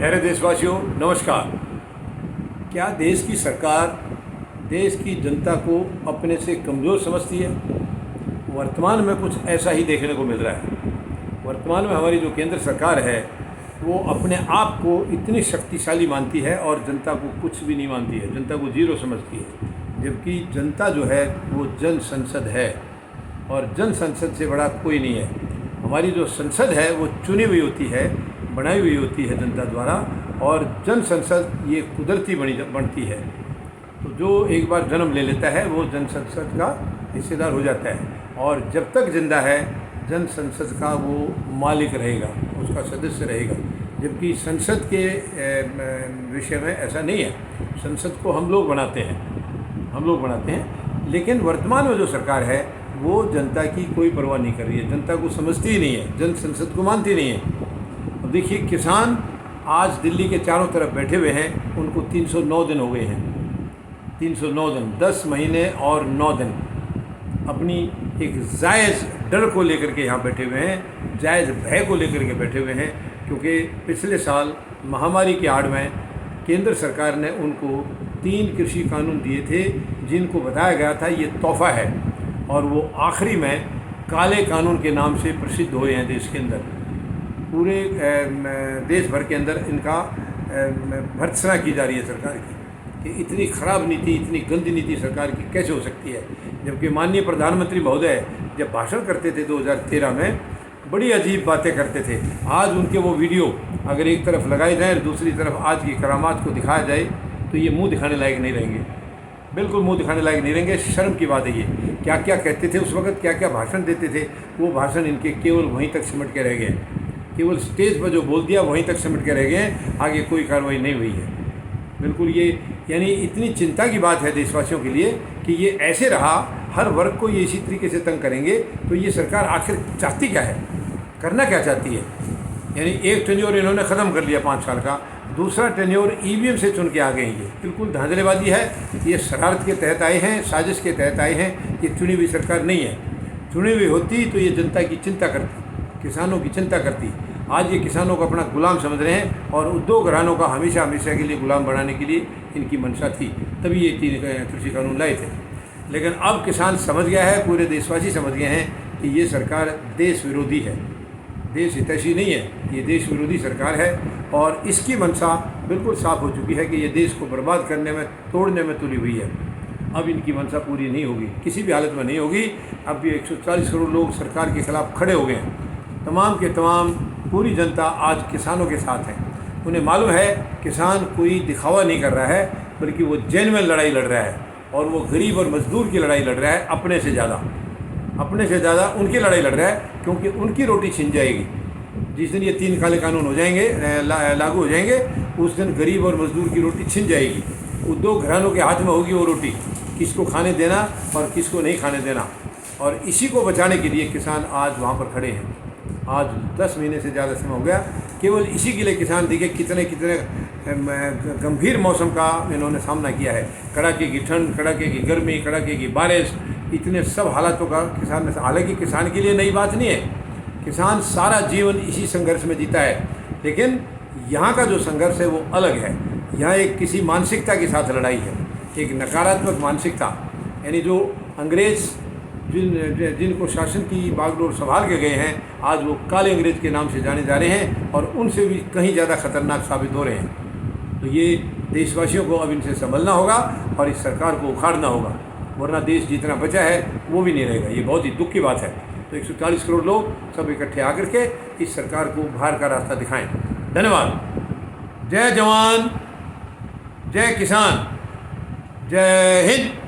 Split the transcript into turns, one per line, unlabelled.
प्यारे देशवासियों, नमस्कार। क्या देश की सरकार देश की जनता को अपने से कमज़ोर समझती है? वर्तमान में कुछ ऐसा ही देखने को मिल रहा है। वर्तमान में हमारी जो केंद्र सरकार है वो अपने आप को इतनी शक्तिशाली मानती है और जनता को कुछ भी नहीं मानती है, जनता को जीरो समझती है। जबकि जनता जो है वो जन संसद है और जन संसद से बड़ा कोई नहीं है। हमारी जो संसद है वो चुनी हुई होती है, बनाई हुई होती है जनता द्वारा, और जन संसद ये कुदरती बनती है। तो जो एक बार जन्म ले लेता है वो जन संसद का हिस्सेदार हो जाता है और जब तक जिंदा है जन संसद का वो मालिक रहेगा, उसका सदस्य रहेगा। जबकि संसद के विषय में ऐसा नहीं है। संसद को हम लोग बनाते हैं, लेकिन वर्तमान में जो सरकार है वो जनता की कोई परवाह नहीं कर रही है, जनता को समझती ही नहीं है, जन संसद को मानती नहीं है। अब देखिए, किसान आज दिल्ली के चारों तरफ बैठे हुए हैं, उनको 309 दिन हो गए हैं। 309 दिन, 10 महीने और 9 दिन अपनी एक जायज़ डर को लेकर के यहाँ बैठे हुए हैं, जायज़ भय को लेकर के बैठे हुए हैं। क्योंकि पिछले साल महामारी की आड़ में केंद्र सरकार ने उनको 3 कृषि कानून दिए थे जिनको बताया गया था ये तोहफ़ा है, और वो आखिरी में काले कानून के नाम से प्रसिद्ध हुए हैं देश के अंदर। पूरे देश भर के अंदर इनका भर्त्सना की जा रही है सरकार की कि इतनी ख़राब नीति, इतनी गंदी नीति सरकार की कैसे हो सकती है। जबकि माननीय प्रधानमंत्री महोदय जब भाषण करते थे 2013 में, बड़ी अजीब बातें करते थे। आज उनके वो वीडियो अगर एक तरफ लगाए जाए और दूसरी तरफ आज की करामात को दिखाया जाए तो ये मुंह दिखाने लायक नहीं रहेंगे, बिल्कुल मुंह दिखाने लायक नहीं रहेंगे। शर्म की बात है ये। क्या क्या कहते थे उस वक्त, क्या क्या भाषण देते थे, वो भाषण इनके केवल वहीं तक सिमट के रह गए। केवल स्टेज पर जो बोल दिया वहीं तक सिमट के रह गए, आगे कोई कार्रवाई नहीं हुई है। बिल्कुल ये यानी इतनी चिंता की बात है देशवासियों के लिए कि ये ऐसे रहा, हर वर्ग को ये इसी तरीके से तंग करेंगे तो ये सरकार आखिर चाहती क्या है, करना क्या चाहती है? यानी एक टेन्योर इन्होंने ख़त्म कर लिया 5 साल का, दूसरा टेन्योर ईवीएम से चुन के आ गए। ये बिल्कुल धांधलेबाजी है। ये शरारत के तहत आए हैं, साजिश के तहत आए हैं। ये चुनी हुई सरकार नहीं है। चुनी हुई होती तो ये जनता की चिंता करती, किसानों की चिंता करती। आज ये किसानों को अपना गुलाम समझ रहे हैं और उद्योग घरानों का हमेशा हमेशा के लिए गुलाम बनाने के लिए इनकी मंशा थी, तभी ये 3 कृषि कानून लाए थे। लेकिन अब किसान समझ गया है, पूरे देशवासी समझ गए हैं कि ये सरकार देश विरोधी है, देश हितैषी नहीं है, ये देश विरोधी सरकार है। और इसकी मंशा बिल्कुल साफ हो चुकी है कि ये देश को बर्बाद करने में, तोड़ने में तुली हुई है। अब इनकी मंशा पूरी नहीं होगी, किसी भी हालत में नहीं होगी। अब ये 140 करोड़ लोग सरकार के खिलाफ खड़े हो गए हैं। तमाम के तमाम पूरी जनता आज किसानों के साथ है। उन्हें मालूम है किसान कोई दिखावा नहीं कर रहा है, बल्कि वो जेन्युइन लड़ाई लड़ रहा है, और वो गरीब और मजदूर की लड़ाई लड़ रहा है। अपने से ज़्यादा उनकी लड़ाई लड़ रहा है, क्योंकि उनकी रोटी छिन जाएगी। जिस दिन ये 3 काले कानून हो जाएंगे, लागू हो जाएंगे, उस दिन गरीब और मजदूर की रोटी छिन जाएगी। उद्योग घरानों के हाथ में होगी वो रोटी, किसको खाने देना और किसको नहीं खाने देना। और इसी को बचाने के लिए किसान आज वहाँ पर खड़े हैं। आज 10 महीने से ज़्यादा समय हो गया, केवल इसी के लिए किसान देखे कितने गंभीर मौसम का इन्होंने सामना किया है। कड़ाके की ठंड, कड़ाके की गर्मी, कड़ाके की बारिश, इतने सब हालातों का किसान में। हालांकि किसान के लिए नई बात नहीं है, किसान सारा जीवन इसी संघर्ष में जीता है। लेकिन यहाँ का जो संघर्ष है वो अलग है। यहाँ एक किसी मानसिकता के साथ लड़ाई है, एक नकारात्मक मानसिकता। यानी जो अंग्रेज़ जिनको शासन की बागडोर संभाल के गए हैं, आज वो काले अंग्रेज के नाम से जाने जा रहे हैं और उनसे भी कहीं ज़्यादा खतरनाक साबित हो रहे हैं। तो ये देशवासियों को अब इनसे संभलना होगा और इस सरकार को उखाड़ना होगा, वरना देश जितना बचा है वो भी नहीं रहेगा। ये बहुत ही दुख की बात है। तो 140 करोड़ लोग सब इकट्ठे आकर के इस सरकार को बाहर का रास्ता दिखाएं। धन्यवाद। जय जवान, जय किसान, जय हिंद।